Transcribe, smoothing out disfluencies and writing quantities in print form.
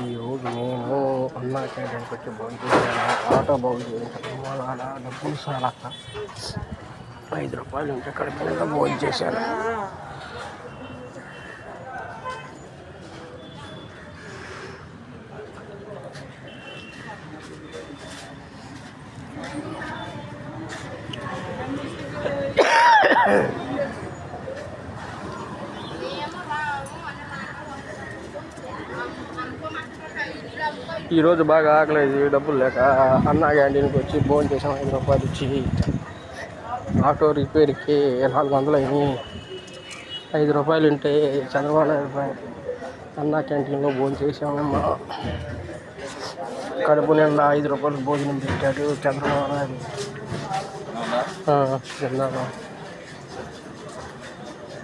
ఈరోజు నేను అన్నా క్యాంటీన్కి వచ్చి భోజనం చేశాను. ఆటో బాగు చేశాను. వాళ్ళ డబ్బులు సాలక ₹5 ఉంటే కడుపు నిండా భోజనం చేశాను. ఈరోజు బాగా ఆకలేదు, డబ్బులు లేక అన్నా క్యాంటీన్కి వచ్చి భోజనం చేసాం. ₹5 ఇచ్చి ఆటో రిపేర్కి 400 అయినాయి. ₹5 ఉంటే చంద్రబాబు నాయుడు అన్నా క్యాంటీన్లో భోజనం చేసామమ్మా. కడుపు నిండా ₹5 భోజనం పెట్టాడు చంద్రబాబు నాయుడు. తిన్నాను.